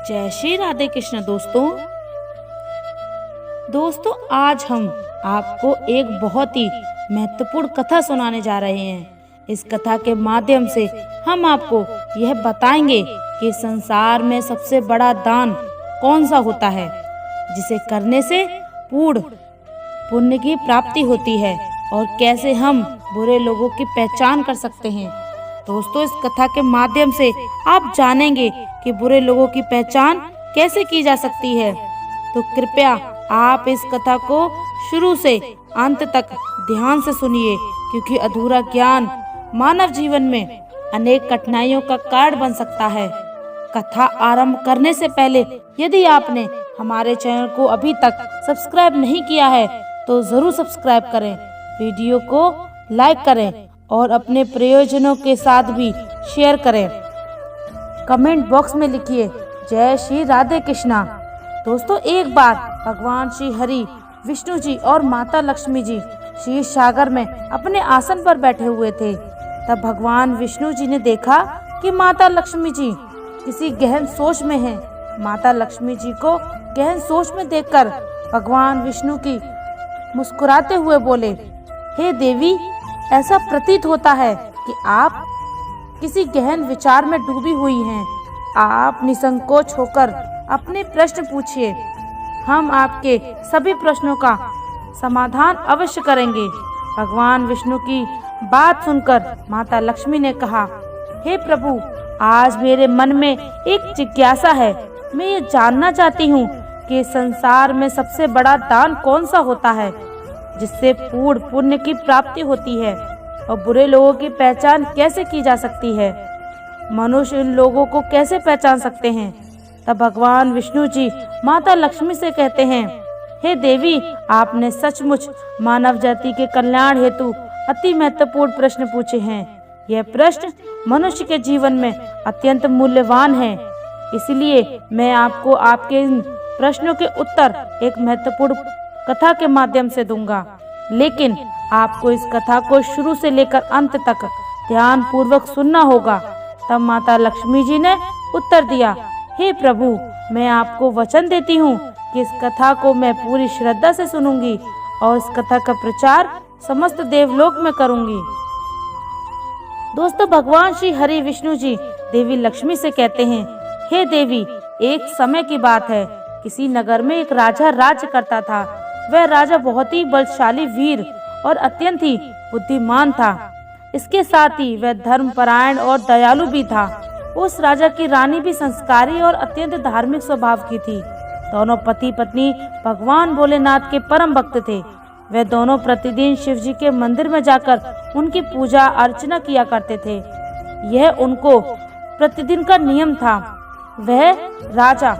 जय श्री राधे कृष्ण। दोस्तों आज हम आपको एक बहुत ही महत्वपूर्ण कथा सुनाने जा रहे हैं। इस कथा के माध्यम से हम आपको यह बताएंगे कि संसार में सबसे बड़ा दान कौन सा होता है, जिसे करने से पूर्ण पुण्य की प्राप्ति होती है और कैसे हम बुरे लोगों की पहचान कर सकते हैं। दोस्तों इस कथा के माध्यम से आप जानेंगे कि बुरे लोगों की पहचान कैसे की जा सकती है। तो कृपया आप इस कथा को शुरू से अंत तक ध्यान से सुनिए, क्योंकि अधूरा ज्ञान मानव जीवन में अनेक कठिनाइयों का कारण बन सकता है। कथा आरंभ करने से पहले यदि आपने हमारे चैनल को अभी तक सब्सक्राइब नहीं किया है तो जरूर सब्सक्राइब करें, वीडियो को लाइक करें और अपने प्रियजनों के साथ भी शेयर करें। कमेंट बॉक्स में लिखिए जय श्री राधे कृष्णा। दोस्तों एक बार भगवान श्री हरि, विष्णु जी और माता लक्ष्मी जी क्षीर सागर में अपने आसन पर बैठे हुए थे। तब भगवान विष्णु जी ने देखा कि माता लक्ष्मी जी किसी गहन सोच में हैं। माता लक्ष्मी जी को गहन सोच में देखकर भगवान विष्णु की मुस्कुराते हुए बोले, हे देवी, ऐसा प्रतीत होता है कि आप किसी गहन विचार में डूबी हुई हैं। आप निसंकोच होकर अपने प्रश्न पूछिए, हम आपके सभी प्रश्नों का समाधान अवश्य करेंगे। भगवान विष्णु की बात सुनकर माता लक्ष्मी ने कहा, हे प्रभु, आज मेरे मन में एक जिज्ञासा है। मैं ये जानना चाहती हूँ कि संसार में सबसे बड़ा दान कौन सा होता है, जिससे पूर्ण पुण्य की प्राप्ति होती है और बुरे लोगों की पहचान कैसे की जा सकती है। मनुष्य इन लोगों को कैसे पहचान सकते हैं। तब भगवान विष्णु जी माता लक्ष्मी से कहते हैं, हे देवी, आपने सचमुच मानव जाति के कल्याण हेतु अति महत्वपूर्ण प्रश्न पूछे हैं। यह प्रश्न मनुष्य के जीवन में अत्यंत मूल्यवान है, इसलिए मैं आपको आपके इन प्रश्नों के उत्तर एक महत्वपूर्ण कथा के माध्यम से दूंगा। लेकिन आपको इस कथा को शुरू से लेकर अंत तक ध्यान पूर्वक सुनना होगा। तब माता लक्ष्मी जी ने उत्तर दिया, हे प्रभु, मैं आपको वचन देती हूँ कि इस कथा को मैं पूरी श्रद्धा से सुनूंगी और इस कथा का प्रचार समस्त देवलोक में करूंगी। दोस्तों भगवान श्री हरि विष्णु जी देवी लक्ष्मी से कहते हैं, हे देवी, एक समय की बात है। किसी नगर में एक राजा राज्य करता था। वह राजा बहुत ही बलशाली, वीर और अत्यंत ही बुद्धिमान था। इसके साथ ही वह धर्मपरायण और दयालु भी था। उस राजा की रानी भी संस्कारी और अत्यंत धार्मिक स्वभाव की थी। दोनों पति पत्नी भगवान भोलेनाथ के परम भक्त थे। वे दोनों प्रतिदिन शिव जी के मंदिर में जाकर उनकी पूजा अर्चना किया करते थे। यह उनको प्रतिदिन का नियम था। वह राजा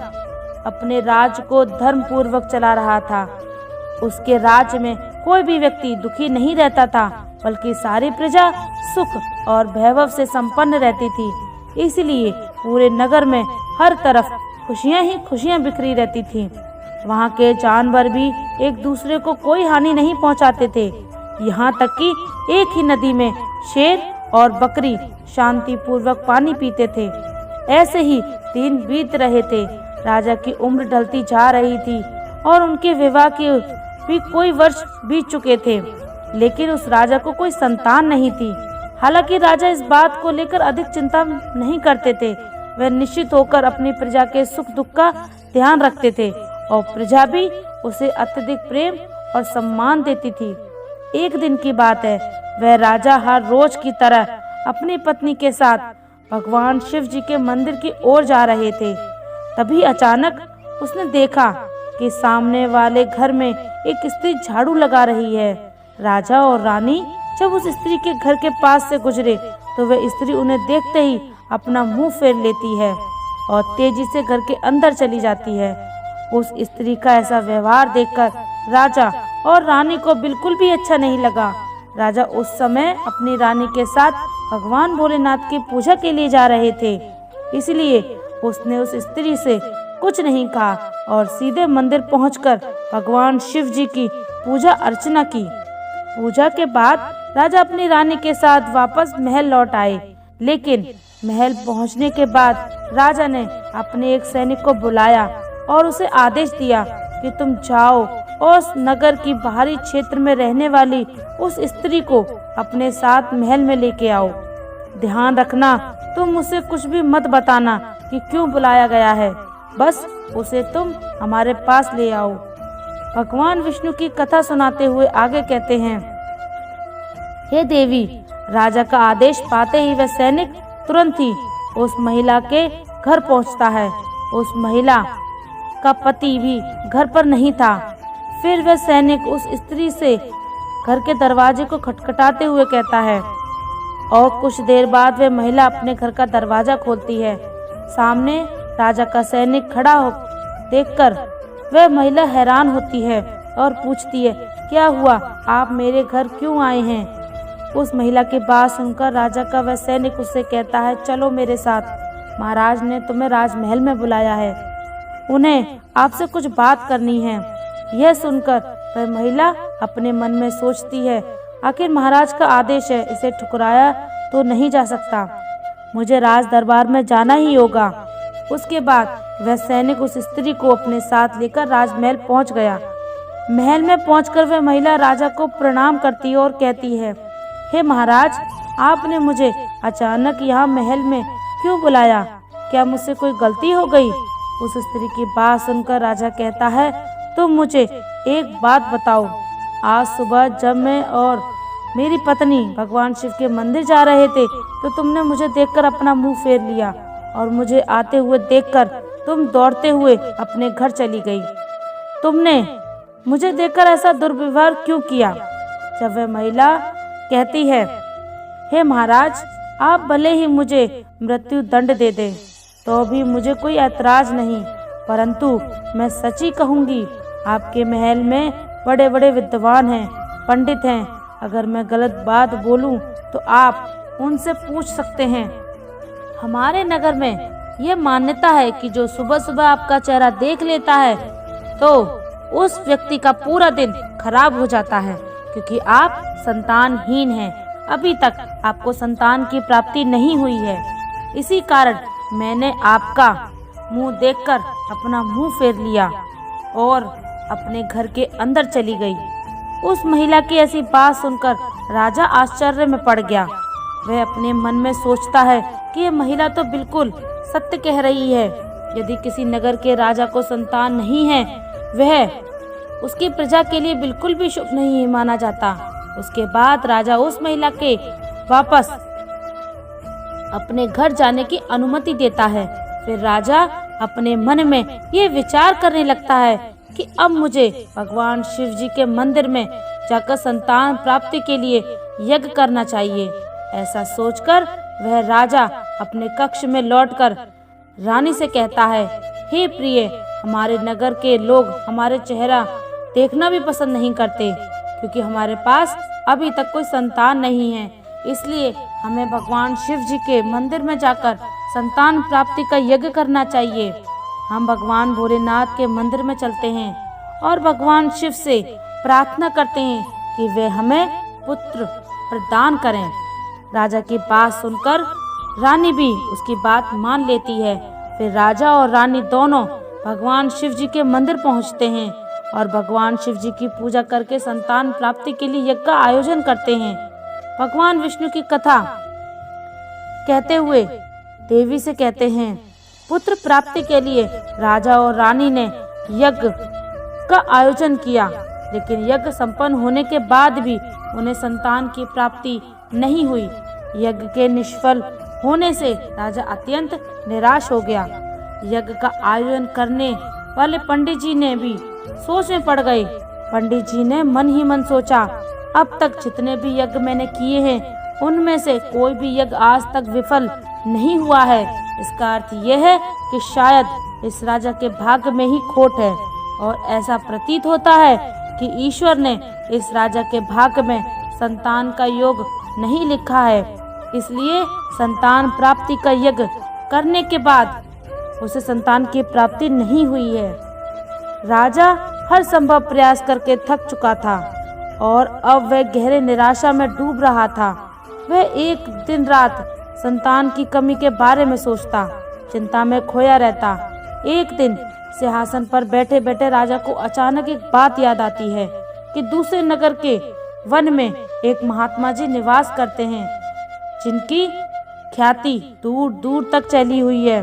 अपने राज्य को धर्म पूर्वक चला रहा था। उसके राज्य में कोई भी व्यक्ति दुखी नहीं रहता था, बल्कि सारी प्रजा सुख और वैभव से संपन्न रहती थी। इसलिए पूरे नगर में हर तरफ खुशियां ही खुशियां बिखरी रहती थीं। वहां के जानवर भी एक दूसरे को कोई हानि नहीं पहुंचाते थे। यहाँ तक कि एक ही नदी में शेर और बकरी शांति पूर्वक पानी पीते थे। ऐसे ही दिन बीत रहे थे। राजा की उम्र ढलती जा रही थी और उनके विवाह के भी कोई वर्ष बीत चुके थे, लेकिन उस राजा को कोई संतान नहीं थी। हालांकि राजा इस बात को लेकर अधिक चिंता नहीं करते थे। वह निश्चित होकर अपनी प्रजा के सुख दुख का ध्यान रखते थे और प्रजा भी उसे अत्यधिक प्रेम और सम्मान देती थी। एक दिन की बात है, वह राजा हर रोज की तरह अपनी पत्नी के साथ भगवान शिव जी के मंदिर की ओर जा रहे थे। तभी अचानक उसने देखा कि सामने वाले घर में एक स्त्री झाड़ू लगा रही है। राजा और रानी जब उस स्त्री के घर के पास से गुजरे तो वह स्त्री उन्हें देखते ही अपना मुंह फेर लेती है और तेजी से घर के अंदर चली जाती है। उस स्त्री का ऐसा व्यवहार देखकर राजा और रानी को बिल्कुल भी अच्छा नहीं लगा। राजा उस समय अपनी रानी के साथ भगवान भोलेनाथ की पूजा के लिए जा रहे थे, इसलिए उसने उस स्त्री से कुछ नहीं कहा और सीधे मंदिर पहुंचकर भगवान शिव जी की पूजा अर्चना की। पूजा के बाद राजा अपनी रानी के साथ वापस महल लौट आए, लेकिन महल पहुंचने के बाद राजा ने अपने एक सैनिक को बुलाया और उसे आदेश दिया कि तुम जाओ और उस नगर की बाहरी क्षेत्र में रहने वाली उस स्त्री को अपने साथ महल में लेके आओ। ध्यान रखना, तुम मुझसे कुछ भी मत बताना कि क्यों बुलाया गया है, बस उसे तुम हमारे पास ले आओ। भगवान विष्णु की कथा सुनाते हुए आगे कहते हैं, हे देवी, राजा का आदेश पाते ही वह सैनिक तुरंत ही उस महिला के घर पहुंचता है। उस महिला का पति भी घर पर नहीं था। फिर वह सैनिक उस स्त्री से घर के दरवाजे को खटखटाते हुए कहता है और कुछ देर बाद वह महिला अपने घर का दरवाजा खोलती है। सामने राजा का सैनिक खड़ा हो देखकर वह महिला हैरान होती है और पूछती है, क्या हुआ, आप मेरे घर क्यों आए हैं? उस महिला की बात सुनकर राजा का वह सैनिक उससे कहता है, चलो मेरे साथ, महाराज ने तुम्हें राजमहल में बुलाया है, उन्हें आपसे कुछ बात करनी है। यह सुनकर वह महिला अपने मन में सोचती है, आखिर महाराज का आदेश है, इसे ठुकराया तो नहीं जा सकता, मुझे राज दरबार में जाना ही होगा। उसके बाद वह सैनिक उस स्त्री को अपने साथ लेकर राजमहल पहुंच गया। महल में पहुंचकर वह महिला राजा को प्रणाम करती है और कहती है, हे महाराज, आपने मुझे अचानक यहाँ महल में क्यों बुलाया? क्या मुझसे कोई गलती हो गई? उस स्त्री की बात सुनकर राजा कहता है, तुम मुझे एक बात बताओ, आज सुबह जब मैं और मेरी पत्नी भगवान शिव के मंदिर जा रहे थे तो तुमने मुझे देखकर अपना मुंह फेर लिया और मुझे आते हुए देखकर तुम दौड़ते हुए अपने घर चली गई। तुमने मुझे देखकर ऐसा दुर्व्यवहार क्यों किया? जब वह महिला कहती है, हे महाराज, आप भले ही मुझे मृत्यु दंड दे दें तो भी मुझे कोई ऐतराज नहीं, परंतु मैं सच ही कहूँगी, आपके महल में बड़े बड़े विद्वान हैं, पंडित हैं, अगर मैं गलत बात बोलूं तो आप उनसे पूछ सकते हैं। हमारे नगर में यह मान्यता है कि जो सुबह सुबह आपका चेहरा देख लेता है तो उस व्यक्ति का पूरा दिन खराब हो जाता है, क्योंकि आप संतानहीन हैं, अभी तक आपको संतान की प्राप्ति नहीं हुई है। इसी कारण मैंने आपका मुंह देखकर अपना मुंह फेर लिया और अपने घर के अंदर चली गई। उस महिला की ऐसी बात सुनकर राजा आश्चर्य में पड़ गया। वह अपने मन में सोचता है कि यह महिला तो बिल्कुल सत्य कह रही है। यदि किसी नगर के राजा को संतान नहीं है, वह उसकी प्रजा के लिए बिल्कुल भी शुभ नहीं माना जाता। उसके बाद राजा उस महिला के वापस अपने घर जाने की अनुमति देता है। फिर राजा अपने मन में ये विचार करने लगता है कि अब मुझे भगवान शिव जी के मंदिर में जाकर संतान प्राप्ति के लिए यज्ञ करना चाहिए। ऐसा सोचकर वह राजा अपने कक्ष में लौटकर रानी से कहता है, हे प्रिय, हमारे नगर के लोग हमारे चेहरा देखना भी पसंद नहीं करते, क्योंकि हमारे पास अभी तक कोई संतान नहीं है। इसलिए हमें भगवान शिव जी के मंदिर में जाकर संतान प्राप्ति का यज्ञ करना चाहिए। हम भगवान भोलेनाथ के मंदिर में चलते हैं और भगवान शिव से प्रार्थना करते हैं कि वे हमें पुत्र प्रदान करें। राजा की बात सुनकर रानी भी उसकी बात मान लेती है। फिर राजा और रानी दोनों भगवान शिव जी के मंदिर पहुंचते हैं और भगवान शिव जी की पूजा करके संतान प्राप्ति के लिए यज्ञ का आयोजन करते हैं। भगवान विष्णु की कथा कहते हुए देवी से कहते हैं, पुत्र प्राप्ति के लिए राजा और रानी ने यज्ञ का आयोजन किया, लेकिन यज्ञ संपन्न होने के बाद भी उन्हें संतान की प्राप्ति नहीं हुई। यज्ञ के निष्फल होने से राजा अत्यंत निराश हो गया। यज्ञ का आयोजन करने वाले पंडित जी ने भी सोच में पड़ गए। पंडित जी ने मन ही मन सोचा, अब तक जितने भी यज्ञ मैंने किए हैं उनमें से कोई भी यज्ञ आज तक विफल नहीं हुआ है। इसका अर्थ यह है कि शायद इस राजा के भाग्य में ही खोट है और ऐसा प्रतीत होता है कि ईश्वर ने इस राजा के भाग्य में संतान का योग नहीं लिखा है। इसलिए संतान प्राप्ति का यज्ञ करने के बाद उसे संतान की प्राप्ति नहीं हुई है। राजा हर संभव प्रयास करके थक चुका था और अब वह गहरे निराशा में डूब रहा था। वह एक दिन रात संतान की कमी के बारे में सोचता, चिंता में खोया रहता। एक दिन सिंहासन पर बैठे बैठे राजा को अचानक एक बात याद आती है कि दूसरे नगर के वन में एक महात्मा जी निवास करते हैं, जिनकी ख्याति दूर दूर तक चली हुई है।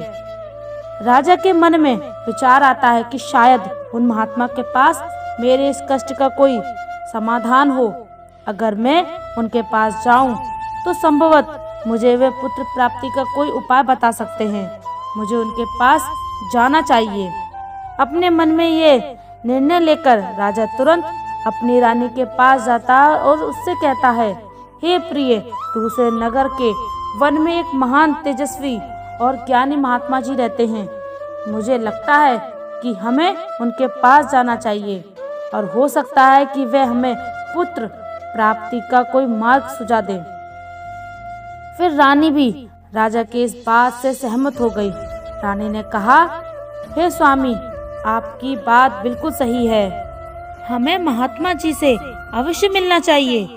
राजा के मन में विचार आता है कि शायद उन महात्मा के पास मेरे इस कष्ट का कोई समाधान हो। अगर मैं उनके पास जाऊं तो संभवतः मुझे वे पुत्र प्राप्ति का कोई उपाय बता सकते हैं। मुझे उनके पास जाना चाहिए। अपने मन में ये निर्णय लेकर राजा तुरंत अपनी रानी के पास जाता और उससे कहता है, हे प्रिय, दूसरे नगर के वन में एक महान तेजस्वी और ज्ञानी महात्मा जी रहते हैं। मुझे लगता है कि हमें उनके पास जाना चाहिए और हो सकता है कि वे हमें पुत्र प्राप्ति का कोई मार्ग सुझा दें। फिर रानी भी राजा के इस बात से सहमत हो गई। रानी ने कहा, हे स्वामी, आपकी बात बिल्कुल सही है। हमें महात्मा जी से अवश्य मिलना चाहिए।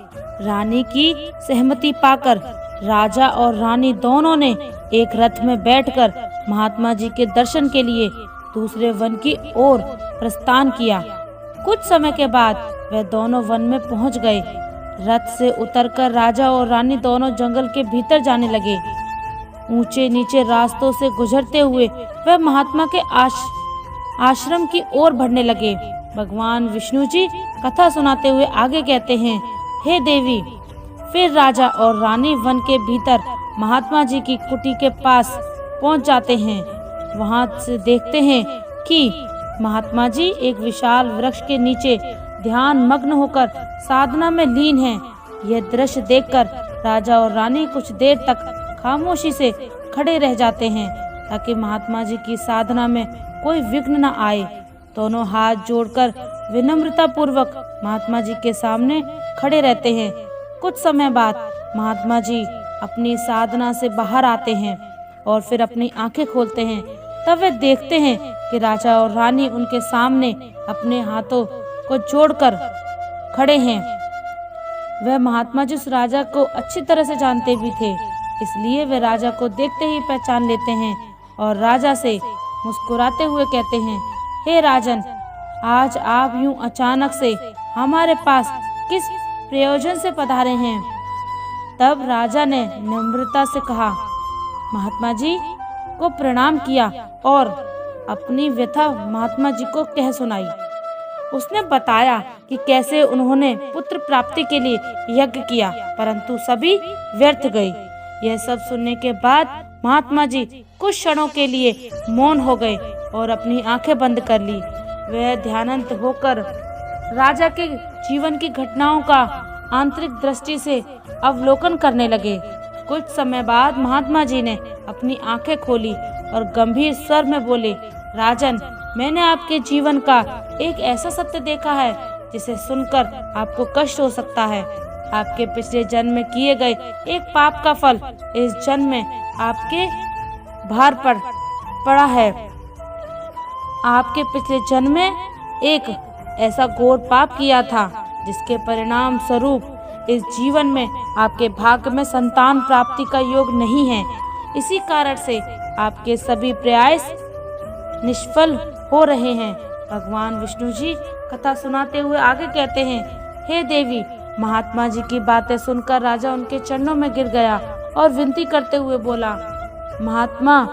रानी की सहमति पाकर राजा और रानी दोनों ने एक रथ में बैठकर महात्मा जी के दर्शन के लिए दूसरे वन की ओर प्रस्थान किया। कुछ समय के बाद वे दोनों वन में पहुंच गए। रथ से उतरकर राजा और रानी दोनों जंगल के भीतर जाने लगे। ऊंचे नीचे रास्तों से गुजरते हुए वे महात्मा के आश्रम की ओर बढ़ने लगे। भगवान विष्णु जी कथा सुनाते हुए आगे कहते हैं, हे देवी। फिर राजा और रानी वन के भीतर महात्मा जी की कुटी के पास पहुंच जाते हैं। वहां से देखते हैं कि महात्मा जी एक विशाल वृक्ष के नीचे ध्यान मग्न होकर साधना में लीन हैं। यह दृश्य देखकर राजा और रानी कुछ देर तक खामोशी से खड़े रह जाते हैं ताकि महात्मा जी की साधना में कोई विघ्न न आए। दोनों हाथ जोड़कर विनम्रता पूर्वक महात्मा जी के सामने खड़े रहते हैं। कुछ समय बाद महात्मा जी अपनी साधना से बाहर आते हैं और फिर अपनी आंखें खोलते हैं। तब वे देखते हैं कि राजा और रानी उनके सामने अपने हाथों को जोड़कर खड़े हैं। वह महात्मा जी उस राजा को अच्छी तरह से जानते भी थे, इसलिए वे राजा को देखते ही पहचान लेते हैं और राजा से मुस्कुराते हुए कहते हैं, हे राजन, आज आप यूं अचानक से हमारे पास किस प्रयोजन से पधारे हैं? तब राजा ने नम्रता से कहा, महात्मा जी को प्रणाम किया और अपनी व्यथा महात्मा जी को कह सुनाई। उसने बताया कि कैसे उन्होंने पुत्र प्राप्ति के लिए यज्ञ किया, परंतु सभी व्यर्थ गए। यह सब सुनने के बाद महात्मा जी कुछ क्षणों के लिए मौन हो गए और अपनी आंखें बंद कर ली। वह ध्यानंत होकर राजा के जीवन की घटनाओं का आंतरिक दृष्टि से अवलोकन करने लगे। कुछ समय बाद महात्मा जी ने अपनी आंखें खोली और गंभीर स्वर में बोले, राजन, मैंने आपके जीवन का एक ऐसा सत्य देखा है जिसे सुनकर आपको कष्ट हो सकता है। आपके पिछले जन्म में किए गए एक पाप का फल इस जन्म में आपके भार पर पड़ा है। आपके पिछले जन्म में एक ऐसा घोर पाप किया था जिसके परिणाम स्वरूप इस जीवन में आपके भाग्य में संतान प्राप्ति का योग नहीं है। इसी कारण से आपके सभी प्रयास निष्फल हो रहे हैं। भगवान विष्णु जी कथा सुनाते हुए आगे कहते हैं, हे देवी। महात्मा जी की बातें सुनकर राजा उनके चरणों में गिर गया और विनती करते हुए बोला, महात्मा,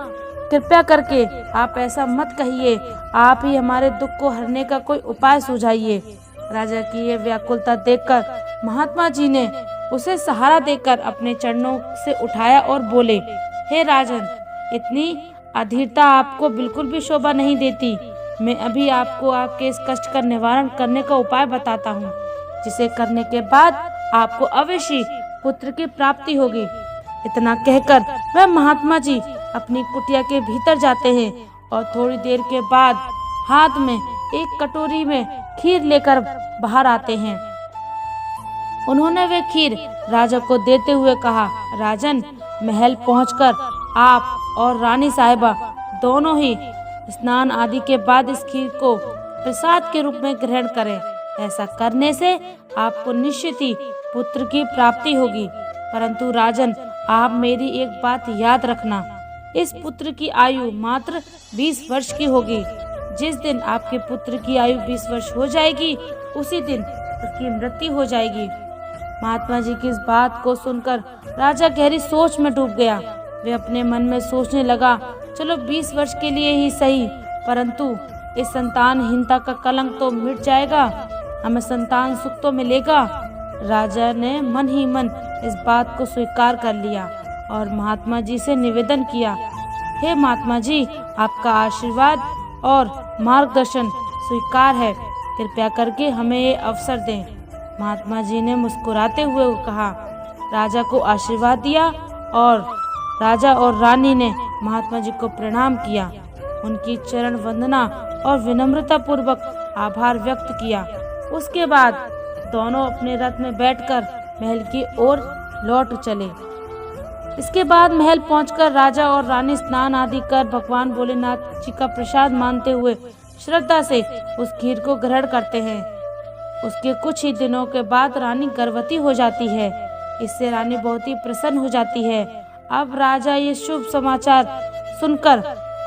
कृपया करके आप ऐसा मत कहिए। आप ही हमारे दुख को हरने का कोई उपाय सुझाइए। राजा की यह व्याकुलता देखकर महात्मा जी ने उसे सहारा देकर अपने चरणों से उठाया और बोले, हे राजन, इतनी अधीरता आपको बिल्कुल भी शोभा नहीं देती। मैं अभी आपको आपके इस कष्ट का निवारण करने का उपाय बताता हूँ, जिसे करने के बाद आपको अवश्य पुत्र की प्राप्ति होगी। इतना कहकर वह महात्मा जी अपनी कुटिया के भीतर जाते हैं और थोड़ी देर के बाद हाथ में एक कटोरी में खीर लेकर बाहर आते हैं। उन्होंने वे खीर राजा को देते हुए कहा, राजन, महल पहुंचकर आप और रानी साहिबा दोनों ही स्नान आदि के बाद इस खीर को प्रसाद के रूप में ग्रहण करें। ऐसा करने से आपको निश्चित ही पुत्र की प्राप्ति होगी। परंतु राजन, आप मेरी एक बात याद रखना, इस पुत्र की आयु मात्र 20 वर्ष की होगी। जिस दिन आपके पुत्र की आयु 20 वर्ष हो जाएगी, उसी दिन उसकी मृत्यु हो जाएगी। महात्मा जी की इस बात को सुनकर राजा गहरी सोच में डूब गया। वे अपने मन में सोचने लगा, चलो 20 वर्ष के लिए ही सही, परंतु इस संतानहीनता का कलंक तो मिट जाएगा, हमें संतान सुख तो मिलेगा। राजा ने मन ही मन इस बात को स्वीकार कर लिया और महात्मा जी से निवेदन किया, हे महात्मा जी, आपका आशीर्वाद और मार्गदर्शन स्वीकार है, कृपया करके हमें ये अवसर दें। महात्मा जी ने मुस्कुराते हुए कहा, राजा को आशीर्वाद दिया और राजा और रानी ने महात्मा जी को प्रणाम किया, उनकी चरण वंदना और विनम्रता पूर्वक आभार व्यक्त किया। उसके बाद दोनों अपने रथ में बैठकर महल की ओर लौट चले। इसके बाद महल पहुंचकर राजा और रानी स्नान आदि कर भगवान भोलेनाथ जी का प्रसाद मानते हुए श्रद्धा से उस खीर को ग्रहण करते हैं। उसके कुछ ही दिनों के बाद रानी गर्भवती हो जाती है। इससे रानी बहुत ही प्रसन्न हो जाती है। अब राजा ये शुभ समाचार सुनकर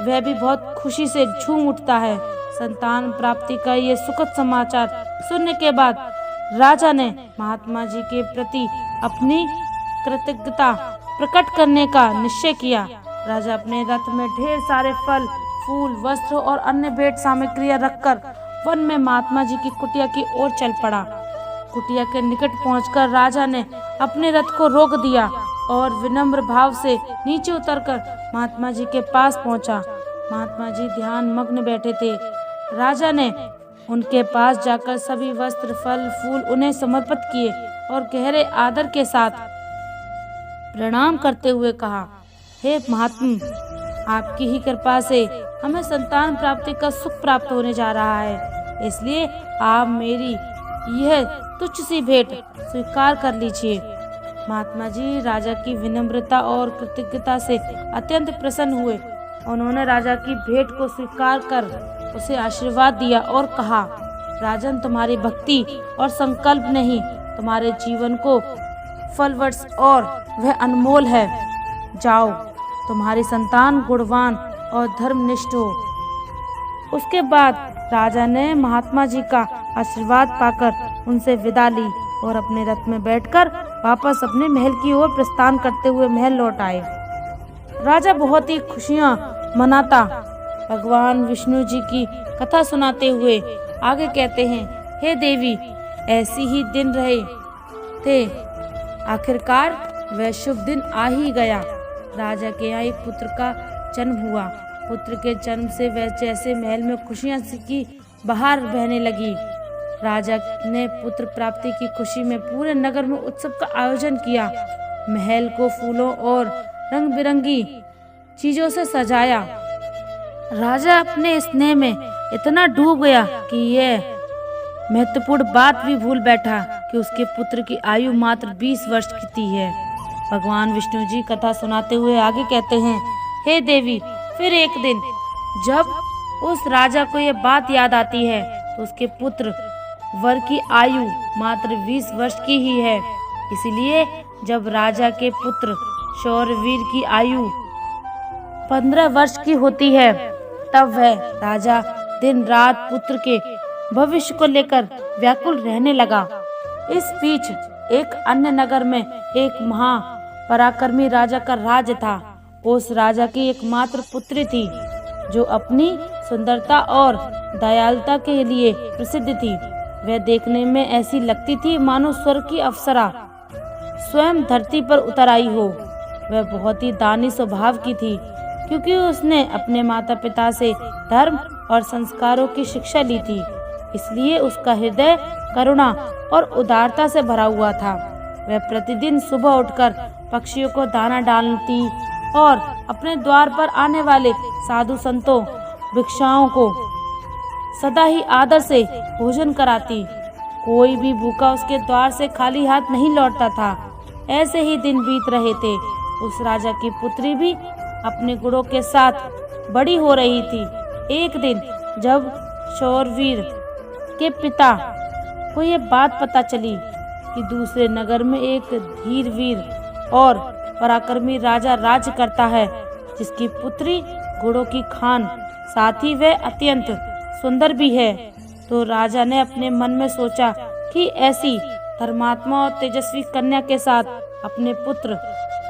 वह भी बहुत खुशी से झूम उठता है। संतान प्राप्ति का ये सुखद समाचार सुनने के बाद राजा ने महात्मा जी के प्रति अपनी कृतज्ञता प्रकट करने का निश्चय किया। राजा अपने रथ में ढेर सारे फल, फूल, वस्त्र और अन्य भेंट सामग्रियां रखकर वन में महात्मा जी की कुटिया की ओर चल पड़ा। कुटिया के निकट पहुंचकर राजा ने अपने रथ को रोक दिया और विनम्र भाव से नीचे उतरकर महात्मा जी के पास पहुंचा। महात्मा जी ध्यान मग्न बैठे थे। राजा ने उनके पास जाकर सभी वस्त्र, फल, फूल उन्हें समर्पित किए और गहरे आदर के साथ प्रणाम करते हुए कहा, हे महात्मा, आपकी ही कृपा से हमें संतान प्राप्ति का सुख प्राप्त होने जा रहा है, इसलिए आप मेरी यह तुच्छ सी भेंट स्वीकार कर लीजिए। महात्मा जी राजा की विनम्रता और कृतज्ञता से अत्यंत प्रसन्न हुए। उन्होंने राजा की भेंट को स्वीकार कर उसे आशीर्वाद दिया और कहा, राजन, तुम्हारी भक्ति और संकल्प ने ही तुम्हारे जीवन को फलवश और वह अनमोल है। जाओ, तुम्हारी संतान गुणवान और धर्मनिष्ठ हो। उसके बाद राजा ने महात्मा जी का आशीर्वाद पाकर उनसे विदा ली और अपने रथ में बैठकर वापस अपने महल की ओर प्रस्थान करते हुए महल लौट आए। राजा बहुत ही खुशियां मनाता भगवान विष्णु जी की कथा सुनाते हुए आगे कहते हैं, हे देवी, ऐसी ही दिन रहे थे, आखिरकार वह शुभ दिन आ ही गया। राजा के यहाँ एक पुत्र का जन्म हुआ। पुत्र के जन्म से वह जैसे महल में खुशियां की बहार बहने लगी। राजा ने पुत्र प्राप्ति की खुशी में पूरे नगर में उत्सव का आयोजन किया। महल को फूलों और रंग बिरंगी चीजों से सजाया। राजा अपने स्नेह में इतना डूब गया कि यह महत्वपूर्ण बात भी भूल बैठा कि उसके पुत्र की आयु मात्र 20 वर्ष की है। भगवान विष्णु जी कथा सुनाते हुए आगे कहते हैं, हे देवी, फिर एक दिन जब उस राजा को यह बात याद आती है तो उसके पुत्र वर की आयु मात्र 20 वर्ष की ही है। इसलिए जब राजा के पुत्र शौरवीर की आयु 15 वर्ष की होती है, तब वह राजा दिन रात पुत्र के भविष्य को लेकर व्याकुल रहने लगा। इस बीच एक अन्य नगर में एक महापराक्रमी राजा का राज्य था। उस राजा की एकमात्र पुत्री थी जो अपनी सुंदरता और दयालुता के लिए प्रसिद्ध थी। वह देखने में ऐसी लगती थी मानो स्वर्ग की अप्सरा स्वयं धरती पर उतर आई हो। वह बहुत ही दानी स्वभाव की थी, क्योंकि उसने अपने माता पिता से धर्म और संस्कारों की शिक्षा ली थी। इसलिए उसका हृदय करुणा और उदारता से भरा हुआ था। वह प्रतिदिन सुबह उठकर पक्षियों को दाना डालती और अपने द्वार पर आने वाले साधु संतों भिक्षुओं को सदा ही आदर से भोजन कराती। कोई भी भूखा उसके द्वार से खाली हाथ नहीं लौटता था। ऐसे ही दिन बीत रहे थे। उस राजा की पुत्री भी अपने गुणों के साथ बड़ी हो रही थी। एक दिन जब शौरवीर के पिता को ये बात पता चली कि दूसरे नगर में एक धीरवीर और पराक्रमी राजा राज्य करता है, जिसकी पुत्री घोड़ों की खान, साथ ही वह अत्यंत सुंदर भी है। तो राजा ने अपने मन में सोचा कि ऐसी धर्मात्मा और तेजस्वी कन्या के साथ अपने पुत्र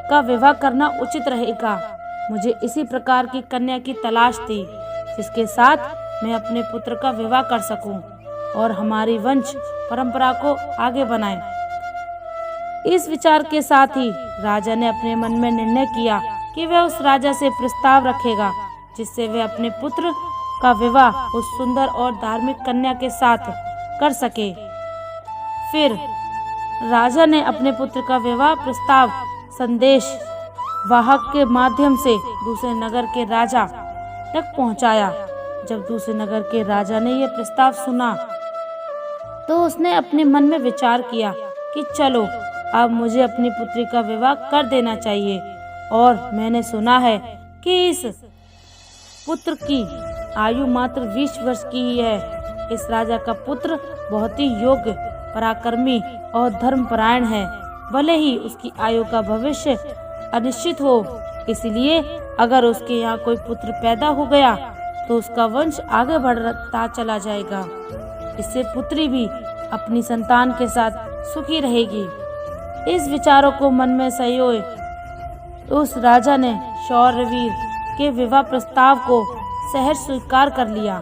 का विवाह करना उचित रहेगा। मुझे इसी प्रकार की कन्या की तलाश थी, जिसके साथ मैं अपने पुत्र का विवाह कर सकूं और हमारी वंश परंपरा को आगे बढ़ाएं। इस विचार के साथ ही राजा ने अपने मन में निर्णय किया कि वह उस राजा से प्रस्ताव रखेगा, जिससे वह अपने पुत्र का विवाह उस सुंदर और धार्मिक कन्या के साथ कर सके। फिर राजा ने अपने पुत्र का विवाह प्रस्ताव संदेश वाहक के माध्यम से दूसरे नगर के राजा तक पहुंचाया। जब दूसरे नगर के राजा ने यह प्रस्ताव सुना तो उसने अपने मन में विचार किया कि चलो, अब मुझे अपनी पुत्री का विवाह कर देना चाहिए। और मैंने सुना है कि इस पुत्र की आयु मात्र 20 वर्ष की ही है। इस राजा का पुत्र बहुत ही योग्य, पराक्रमी और धर्मपरायण है। भले ही उसकी आयु का भविष्य अनिश्चित हो, इसलिए अगर उसके यहाँ कोई पुत्र पैदा हो गया तो उसका वंश आगे बढ़ता चला जाएगा। इससे पुत्री भी अपनी संतान के साथ सुखी रहेगी। इस विचारों को मन में संयोए उस राजा ने शौर्यवीर के विवाह प्रस्ताव को सहर्ष स्वीकार कर लिया।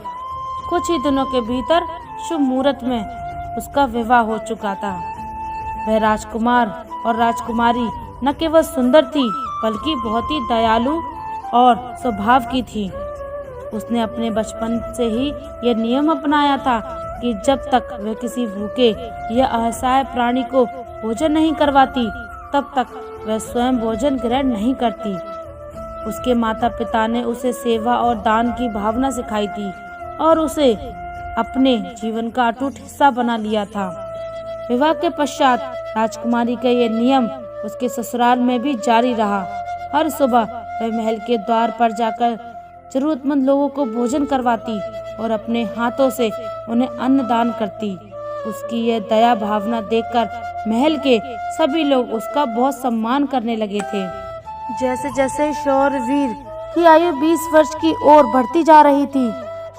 कुछ ही दिनों के भीतर शुभ मुहूर्त में उसका विवाह हो चुका था। वह राजकुमार और राजकुमारी न केवल सुंदर थी, बल्कि बहुत ही दयालु और स्वभाव की थी। उसने अपने बचपन से ही यह नियम अपनाया था कि जब तक वह किसी भूखे या असहाय प्राणी को भोजन नहीं करवाती, तब तक वह स्वयं भोजन ग्रहण नहीं करती। उसके माता पिता ने उसे सेवा और दान की भावना सिखाई थी और उसे अपने जीवन का अटूट हिस्सा बना लिया था। विवाह के पश्चात राजकुमारी का यह नियम उसके ससुराल में भी जारी रहा। हर सुबह वह महल के द्वार पर जाकर जरूरतमंद लोगों को भोजन करवाती और अपने हाथों से उन्हें अन्न दान करती। उसकी यह दया भावना देखकर महल के सभी लोग उसका बहुत सम्मान करने लगे थे। जैसे जैसे शौर्यवीर की आयु 20 वर्ष की ओर बढ़ती जा रही थी,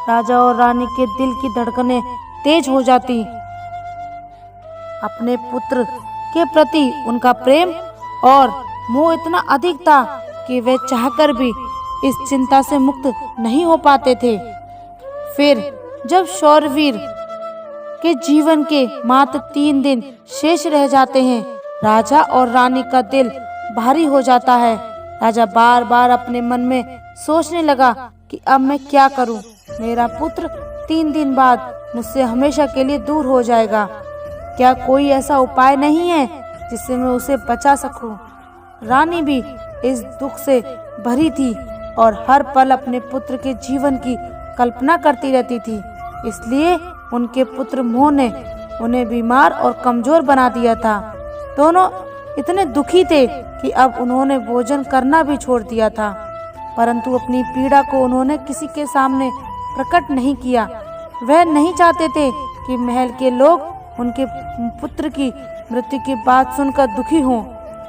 राजा और रानी के दिल की धड़कनें तेज हो जाती। अपने पुत्र के प्रति उनका प्रेम और मोह इतना अधिक था कि वे चाहकर भी इस चिंता से मुक्त नहीं हो पाते थे। फिर जब शौर्यवीर के जीवन के मात्र 3 दिन शेष रह जाते हैं, राजा और रानी का दिल भारी हो जाता है। राजा बार बार अपने मन में सोचने लगा कि अब मैं क्या करूं? मेरा पुत्र 3 दिन बाद मुझसे हमेशा के लिए दूर हो जाएगा। क्या कोई ऐसा उपाय नहीं है जिससे मैं उसे बचा सकूं? रानी भी इस दुख से भरी थी और हर पल अपने पुत्र के जीवन की कल्पना करती रहती थी। इसलिए उनके पुत्र मोह ने उन्हें बीमार और कमजोर बना दिया था। दोनों इतने दुखी थे कि अब उन्होंने भोजन करना भी छोड़ दिया था, परंतु अपनी पीड़ा को उन्होंने किसी के सामने प्रकट नहीं किया। वह नहीं चाहते थे कि महल के लोग उनके पुत्र की मृत्यु की बात सुनकर दुखी हों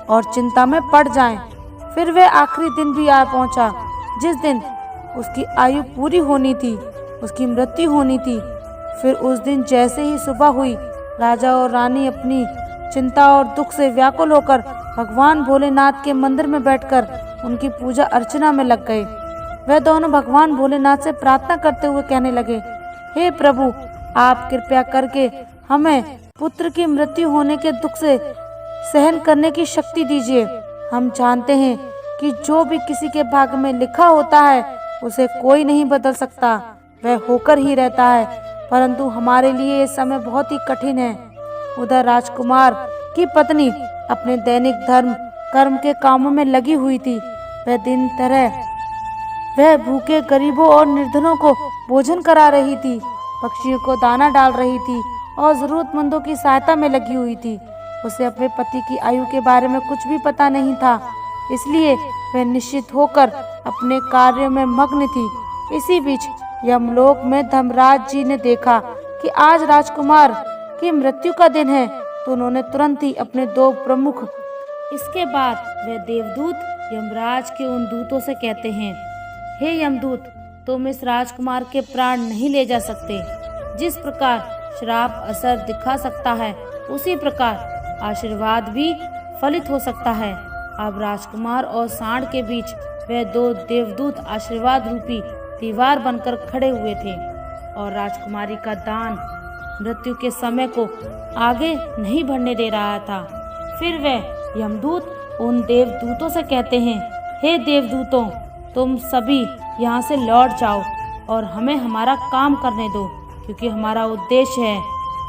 और चिंता में पड़ जाएं। फिर वह आखिरी दिन भी आ पहुंचा, जिस दिन उसकी आयु पूरी होनी थी, उसकी मृत्यु होनी थी। फिर उस दिन जैसे ही सुबह हुई, राजा और रानी अपनी चिंता और दुख से व्याकुल होकर भगवान भोलेनाथ के मंदिर में बैठकर उनकी पूजा अर्चना में लग गए। वह दोनों भगवान भोलेनाथ से प्रार्थना करते हुए कहने लगे, हे प्रभु, आप कृपया करके हमें पुत्र की मृत्यु होने के दुख से सहन करने की शक्ति दीजिए। हम जानते हैं कि जो भी किसी के भाग्य में लिखा होता है उसे कोई नहीं बदल सकता, वह होकर ही रहता है, परंतु हमारे लिए ये समय बहुत ही कठिन है। उधर राजकुमार की पत्नी अपने दैनिक धर्म कर्म के कामों में लगी हुई थी। वह दिन तरह वह भूखे गरीबों और निर्धनों को भोजन करा रही थी, पक्षियों को दाना डाल रही थी और जरूरतमंदों की सहायता में लगी हुई थी। उसे अपने पति की आयु के बारे में कुछ भी पता नहीं था, इसलिए वह निश्चित होकर अपने कार्य में मग्न थी। इसी बीच यमलोक में धर्मराज जी ने देखा कि आज राजकुमार की मृत्यु का दिन है, तो उन्होंने तुरंत ही अपने 2 प्रमुख इसके बाद वे देवदूत यमराज के उन दूतों से कहते हैं, हे यमदूत, तुम इस राजकुमार के प्राण नहीं ले जा सकते। जिस प्रकार श्राप असर दिखा सकता है, उसी प्रकार आशीर्वाद भी फलित हो सकता है। अब राजकुमार और सांड के बीच वे दो देवदूत आशीर्वाद रूपी दीवार बनकर खड़े हुए थे और राजकुमारी का दान मृत्यु के समय को आगे नहीं बढ़ने दे रहा था। फिर वे यमदूत उन देवदूतों से कहते हैं, हे देवदूतों, तुम सभी यहाँ से लौट जाओ और हमें हमारा काम करने दो, क्योंकि हमारा उद्देश्य है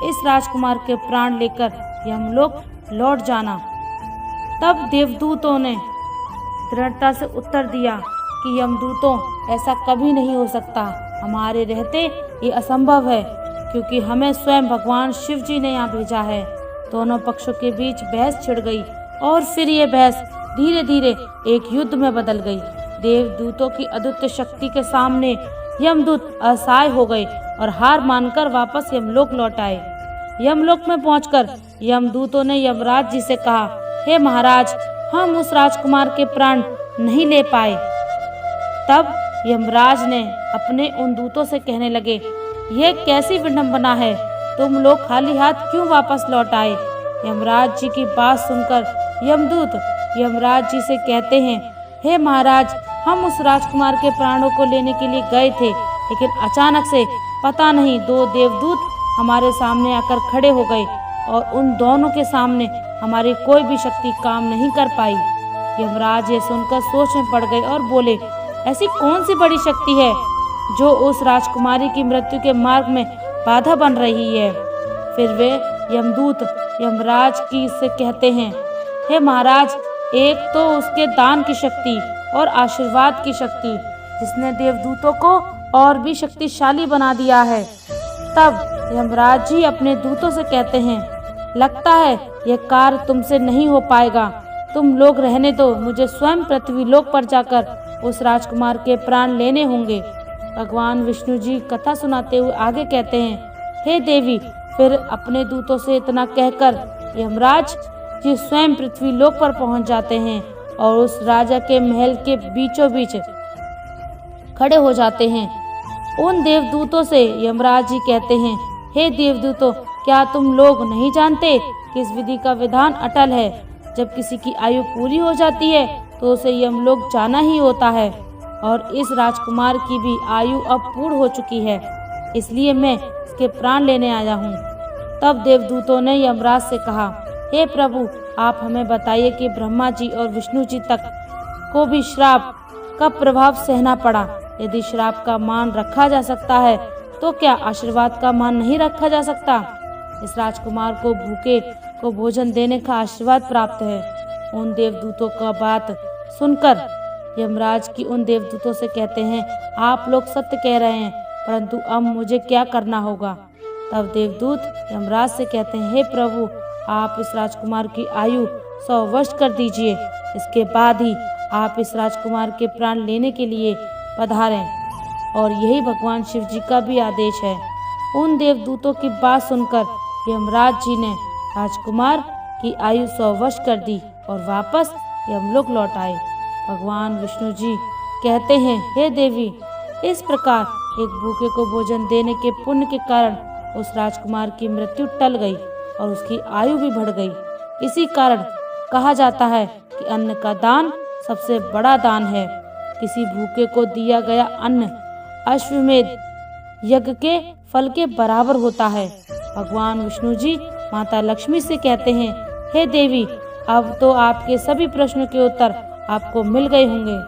इस राजकुमार के प्राण लेकर यमलोक लौट जाना। तब देवदूतों ने दृढ़ता से उत्तर दिया कि यमदूतों, ऐसा कभी नहीं हो सकता। हमारे रहते ये असंभव है, क्योंकि हमें स्वयं भगवान शिव जी ने यहाँ भेजा है। दोनों पक्षों के बीच बहस छिड़ गई और फिर ये बहस धीरे धीरे एक युद्ध में बदल गई। देवदूतों की अद्वितीय शक्ति के सामने यमदूत असहाय हो गए और हार मानकर वापस यमलोक लौट आए। यमलोक में पहुंचकर यमदूतों ने यमराज जी से कहा, हे महाराज, हम उस राजकुमार के प्राण नहीं ले पाए। तब यमराज ने अपने उन दूतों से कहने लगे, यह कैसी विडंबना है, तुम लोग खाली हाथ क्यों वापस लौट आए। यमराज जी की बात सुनकर यमदूत यमराज जी से कहते हैं, हे महाराज, हम उस राजकुमार के प्राणों को लेने के लिए गए थे, लेकिन अचानक से पता नहीं दो देवदूत हमारे सामने आकर खड़े हो गए और उन दोनों के सामने हमारी कोई भी शक्ति काम नहीं कर पाई। यमराज ये सुनकर सोच में पड़ गए और बोले, ऐसी कौन सी बड़ी शक्ति है जो उस राजकुमारी की मृत्यु के मार्ग में बाधा बन रही है। फिर वे यमदूत यमराज की से कहते हैं, हे महाराज, एक तो उसके दान की शक्ति और आशीर्वाद की शक्ति, जिसने देवदूतों को और भी शक्तिशाली बना दिया है। तब यमराज जी अपने दूतों से कहते हैं, लगता है यह कार्य तुमसे नहीं हो पाएगा, तुम लोग रहने दो, मुझे स्वयं पृथ्वीलोक पर जाकर उस राजकुमार के प्राण लेने होंगे। भगवान विष्णु जी कथा सुनाते हुए आगे कहते हैं, हे देवी, फिर अपने दूतों से इतना कहकर यमराज जी स्वयं पृथ्वीलोक पर पहुंच जाते हैं और उस राजा के महल के बीचों बीच खड़े हो जाते हैं। उन देवदूतों से यमराज जी कहते हैं, हे देवदूतों, क्या तुम लोग नहीं जानते कि इस विधि का विधान अटल है। जब किसी की आयु पूरी हो जाती है तो उसे यमलोक जाना ही होता है, और इस राजकुमार की भी आयु अब पूर्ण हो चुकी है, इसलिए मैं इसके प्राण लेने आया हूँ। तब देवदूतों ने यमराज से कहा, हे प्रभु, आप हमें बताइए कि ब्रह्मा जी और विष्णु जी तक को भी श्राप का प्रभाव सहना पड़ा। यदि श्राप का मान रखा जा सकता है तो क्या आशीर्वाद का मान नहीं रखा जा सकता। इस राजकुमार को भूखे को भोजन देने का आशीर्वाद प्राप्त है। उन देवदूतों का बात सुनकर यमराज की उन देवदूतों से कहते हैं, आप लोग सत्य कह रहे हैं, परंतु अब मुझे क्या करना होगा। तब देवदूत यमराज से कहते हैं, हे प्रभु, आप इस राजकुमार की आयु 100 वर्ष कर दीजिए, इसके बाद ही आप इस राजकुमार के प्राण लेने के लिए पधारें। और यही भगवान शिव जी का भी आदेश है। उन देवदूतों की बात सुनकर यमराज जी ने राजकुमार की आयु 100 वर्ष कर दी और वापस यमलोक लौट आए। भगवान विष्णु जी कहते हैं, हे देवी, इस प्रकार एक भूखे को भोजन देने के पुण्य के कारण उस राजकुमार की मृत्यु टल गई और उसकी आयु भी बढ़ गई। इसी कारण कहा जाता है कि अन्न का दान सबसे बड़ा दान है। किसी भूखे को दिया गया अन्न अश्वमेध यज्ञ के फल के बराबर होता है। भगवान विष्णु जी माता लक्ष्मी से कहते हैं, हे देवी, अब तो आपके सभी प्रश्नों के उत्तर आपको मिल गए होंगे।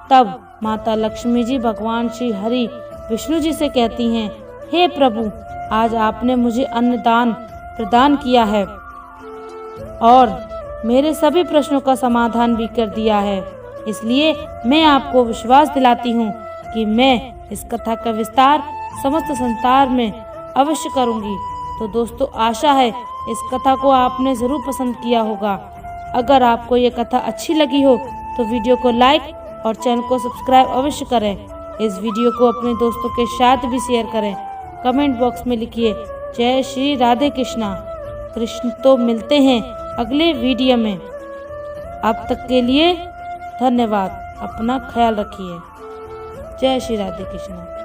तब माता लक्ष्मी जी भगवान श्री हरि विष्णु जी से कहती हैं, हे प्रभु, आज आपने मुझे अन्न दान प्रदान किया है और मेरे सभी प्रश्नों का समाधान भी कर दिया है, इसलिए मैं आपको विश्वास दिलाती हूँ कि मैं इस कथा का विस्तार समस्त संसार में अवश्य करूँगी। तो दोस्तों, आशा है इस कथा को आपने ज़रूर पसंद किया होगा। अगर आपको ये कथा अच्छी लगी हो तो वीडियो को लाइक और चैनल को सब्सक्राइब अवश्य करें। इस वीडियो को अपने दोस्तों के साथ भी शेयर करें। कमेंट बॉक्स में लिखिए, जय श्री राधे कृष्णा। कृष्ण। तो मिलते हैं अगले वीडियो में। अब तक के लिए धन्यवाद। अपना ख्याल रखिए। जय श्री राधे कृष्ण।